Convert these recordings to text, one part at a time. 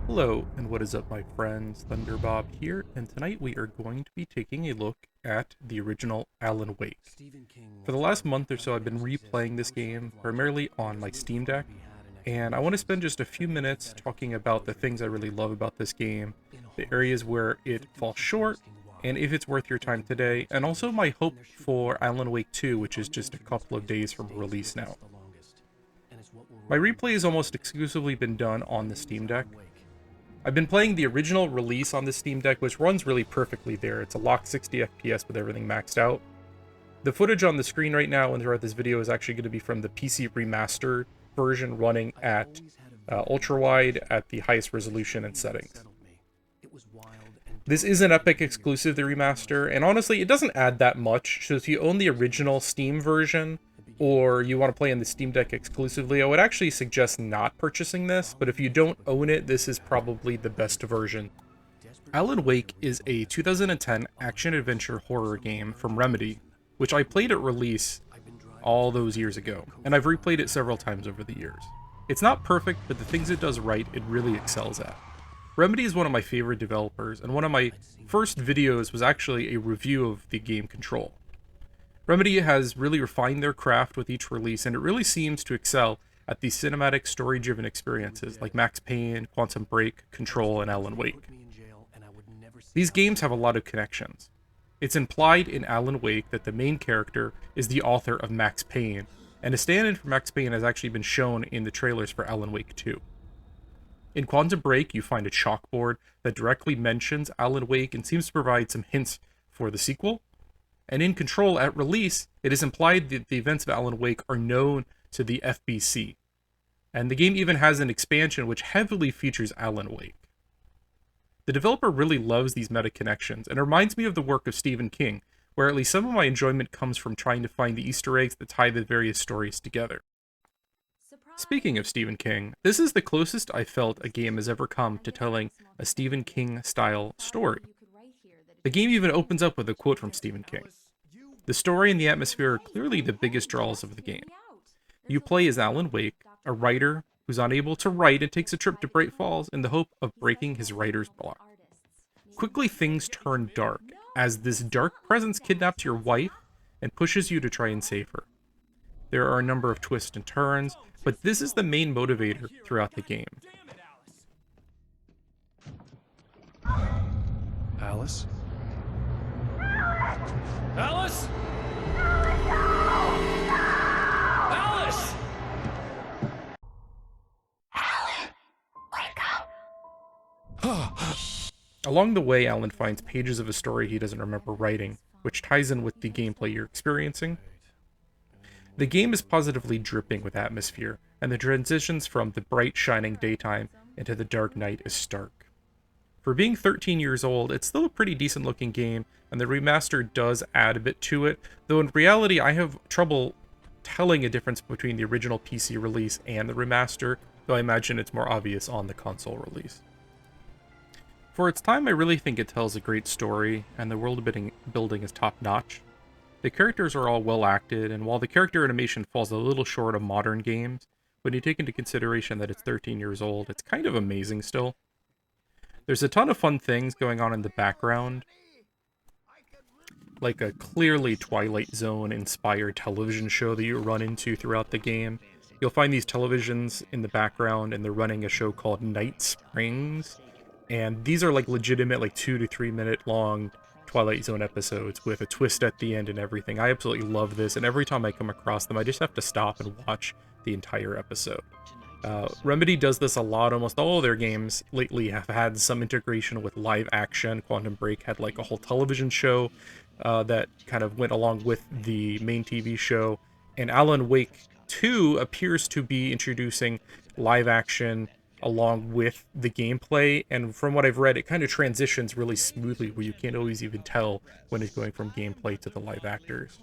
Hello, and what is up, my friends? Thunderbob here, and tonight we are going to be taking a look at the original Alan Wake. For the last month or so, I've been replaying this game, primarily on my Steam Deck, and I want to spend just a few minutes talking about the things I really love about this game, the areas where it falls short, and if it's worth your time today, and also my hope for Alan Wake 2, which is just a couple of days from release now. My replay has almost exclusively been done on the Steam Deck. I've been playing the original release on the Steam Deck, which runs really perfectly there. It's a locked 60 FPS with everything maxed out. The footage on the screen right now and throughout this video is actually going to be from the PC remastered version running at ultra-wide at the highest resolution and settings. This is an Epic exclusive, the remaster, and honestly, it doesn't add that much. So if you own the original Steam version, or you want to play on the Steam Deck exclusively, I would actually suggest not purchasing this, but if you don't own it, this is probably the best version. Alan Wake is a 2010 action-adventure horror game from Remedy, which I played at release all those years ago, and I've replayed it several times over the years. It's not perfect, but the things it does right, it really excels at. Remedy is one of my favorite developers, and one of my first videos was actually a review of the game Control. Remedy has really refined their craft with each release, and it really seems to excel at the cinematic, story-driven experiences like Max Payne, Quantum Break, Control, and Alan Wake. These games have a lot of connections. It's implied in Alan Wake that the main character is the author of Max Payne, and a stand-in for Max Payne has actually been shown in the trailers for Alan Wake 2. In Quantum Break, you find a chalkboard that directly mentions Alan Wake and seems to provide some hints for the sequel. And in Control, at release, it is implied that the events of Alan Wake are known to the FBC. And the game even has an expansion which heavily features Alan Wake. The developer really loves these meta connections, and it reminds me of the work of Stephen King, where at least some of my enjoyment comes from trying to find the Easter eggs that tie the various stories together. Speaking of Stephen King, this is the closest I felt a game has ever come to telling a Stephen King-style story. The game even opens up with a quote from Stephen King. The story and the atmosphere are clearly the biggest draws of the game. You play as Alan Wake, a writer who's unable to write and takes a trip to Bright Falls in the hope of breaking his writer's block. Quickly things turn dark, as this dark presence kidnaps your wife and pushes you to try and save her. There are a number of twists and turns, but this is the main motivator throughout the game. Alice? Alice? Alice! Alan, wake up. Along the way, Alan finds pages of a story he doesn't remember writing, which ties in with the gameplay you're experiencing. The game is positively dripping with atmosphere, and the transitions from the bright, shining daytime into the dark night is stark. For being 13 years old, it's still a pretty decent looking game, and the remaster does add a bit to it, though in reality I have trouble telling a difference between the original PC release and the remaster, though I imagine it's more obvious on the console release. For its time, I really think it tells a great story, and the world building is top-notch. The characters are all well acted, and while the character animation falls a little short of modern games, when you take into consideration that it's 13 years old, it's kind of amazing still. There's a ton of fun things going on in the background, like a clearly Twilight Zone-inspired television show that you run into throughout the game. You'll find these televisions in the background, and they're running a show called Night Springs, and these are like legitimate, like 2 to 3 minute long Twilight Zone episodes with a twist at the end and everything. I absolutely love this, and every time I come across them, I just have to stop and watch the entire episode. Remedy does this a lot. Almost all of their games lately have had some integration with live action. Quantum Break had like a whole television show that kind of went along with the main TV show. And Alan Wake 2 appears to be introducing live action along with the gameplay. And from what I've read, it kind of transitions really smoothly where you can't always even tell when it's going from gameplay to the live actors.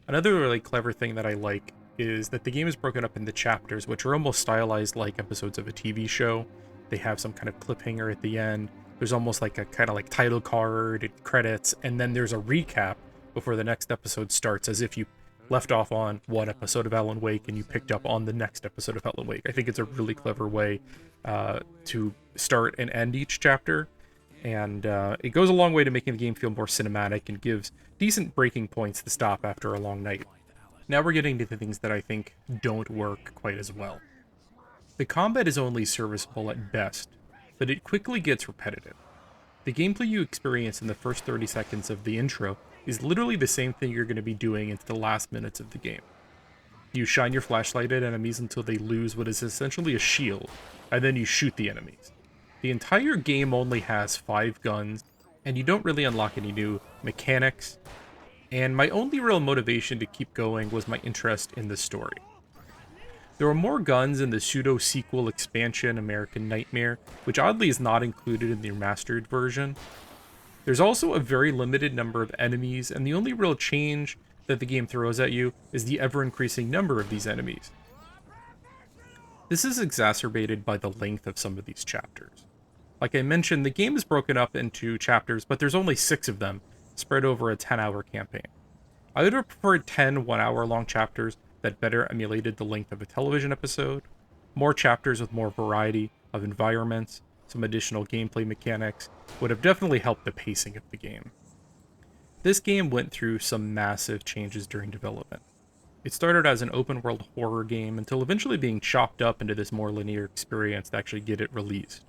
Another really clever thing that I like is that the game is broken up into chapters, which are almost stylized like episodes of a TV show. They have some kind of cliffhanger at the end. There's almost like a kind of like title card and credits, and then there's a recap before the next episode starts, as if you left off on one episode of Alan Wake and you picked up on the next episode of Alan Wake. I think it's a really clever way to start and end each chapter, and it goes a long way to making the game feel more cinematic and gives decent breaking points to stop after a long night. Now we're getting to the things that I think don't work quite as well. The combat is only serviceable at best, but it quickly gets repetitive. The gameplay you experience in the first 30 seconds of the intro is literally the same thing you're going to be doing into the last minutes of the game. You shine your flashlight at enemies until they lose what is essentially a shield, and then you shoot the enemies. The entire game only has 5 guns, and you don't really unlock any new mechanics, and my only real motivation to keep going was my interest in the story. There are more guns in the pseudo-sequel expansion American Nightmare, which oddly is not included in the remastered version. There's also a very limited number of enemies, and the only real change that the game throws at you is the ever-increasing number of these enemies. This is exacerbated by the length of some of these chapters. Like I mentioned, the game is broken up into chapters, but there's only 6 of them, spread over a 10-hour campaign. I would have preferred 10 one-hour-long chapters that better emulated the length of a television episode, more chapters with more variety of environments, some additional gameplay mechanics would have definitely helped the pacing of the game. This game went through some massive changes during development. It started as an open-world horror game until eventually being chopped up into this more linear experience to actually get it released.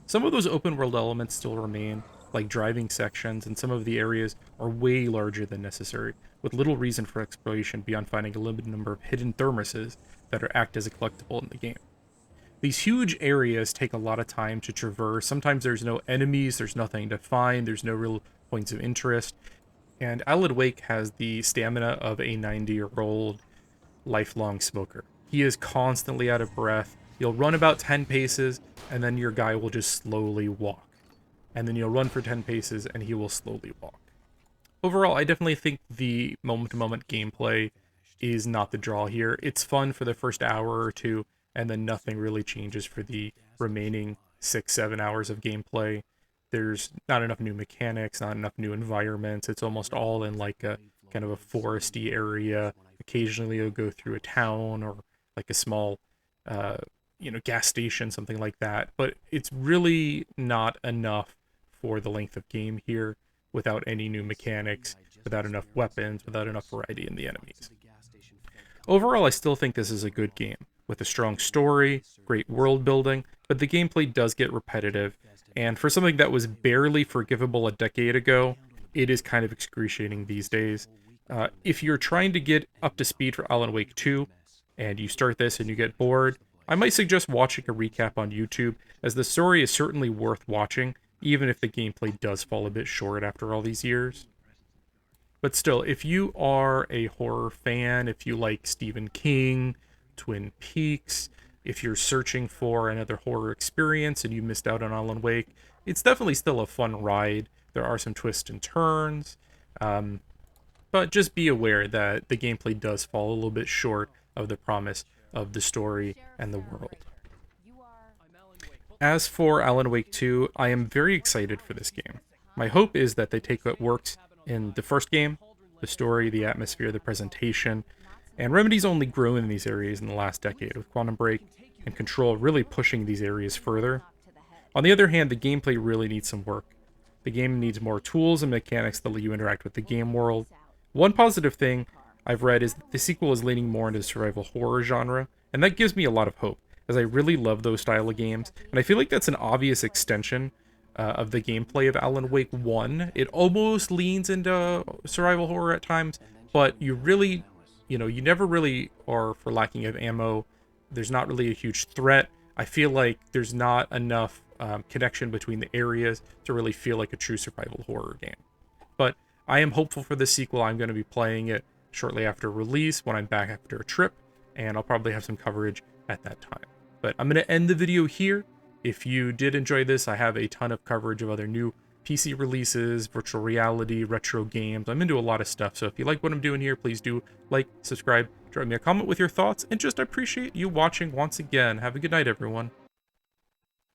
Some of those open-world elements still remain, like driving sections, and some of the areas are way larger than necessary, with little reason for exploration beyond finding a limited number of hidden thermoses that act as a collectible in the game. These huge areas take a lot of time to traverse. Sometimes there's no enemies, there's nothing to find, there's no real points of interest, and Alan Wake has the stamina of a 90-year-old lifelong smoker. He is constantly out of breath. You'll run about 10 paces, and then your guy will just slowly walk. And then you'll run for 10 paces, and he will slowly walk. Overall, I definitely think the moment-to-moment gameplay is not the draw here. It's fun for the first hour or two, and then nothing really changes for the remaining 6-7 hours of gameplay. There's not enough new mechanics, not enough new environments. It's almost all in like a kind of a foresty area. Occasionally you'll go through a town or like a small gas station, something like that. But it's really not enough for the length of game here without any new mechanics, without enough weapons, without enough variety in the enemies. Overall, I still think this is a good game, with a strong story, great world building, but the gameplay does get repetitive, and for something that was barely forgivable a decade ago, it is kind of excruciating these days. If you're trying to get up to speed for Alan Wake 2, and you start this and you get bored, I might suggest watching a recap on YouTube, as the story is certainly worth watching, even if the gameplay does fall a bit short after all these years. But still, if you are a horror fan, if you like Stephen King, Twin Peaks, if you're searching for another horror experience and you missed out on Alan Wake, it's definitely still a fun ride. There are some twists and turns, but just be aware that the gameplay does fall a little bit short of the promise of the story and the world. As for Alan Wake 2, I am very excited for this game. My hope is that they take what works in the first game, the story, the atmosphere, the presentation, and Remedy's only grown in these areas in the last decade, with Quantum Break and Control really pushing these areas further. On the other hand, the gameplay really needs some work. The game needs more tools and mechanics that let you interact with the game world. One positive thing I've read is that the sequel is leaning more into the survival horror genre, and that gives me a lot of hope, as I really love those style of games, and I feel like that's an obvious extension of the gameplay of Alan Wake 1. It almost leans into survival horror at times, but you really, you never really are for lacking of ammo. There's not really a huge threat. I feel like there's not enough connection between the areas to really feel like a true survival horror game. But I am hopeful for this sequel. I'm going to be playing it shortly after release when I'm back after a trip, and I'll probably have some coverage at that time. But I'm going to end the video here. If you did enjoy this, I have a ton of coverage of other new PC releases, virtual reality, retro games. I'm into a lot of stuff, so if you like what I'm doing here, please do like, subscribe, drop me a comment with your thoughts, and just appreciate you watching once again. Have a good night, everyone.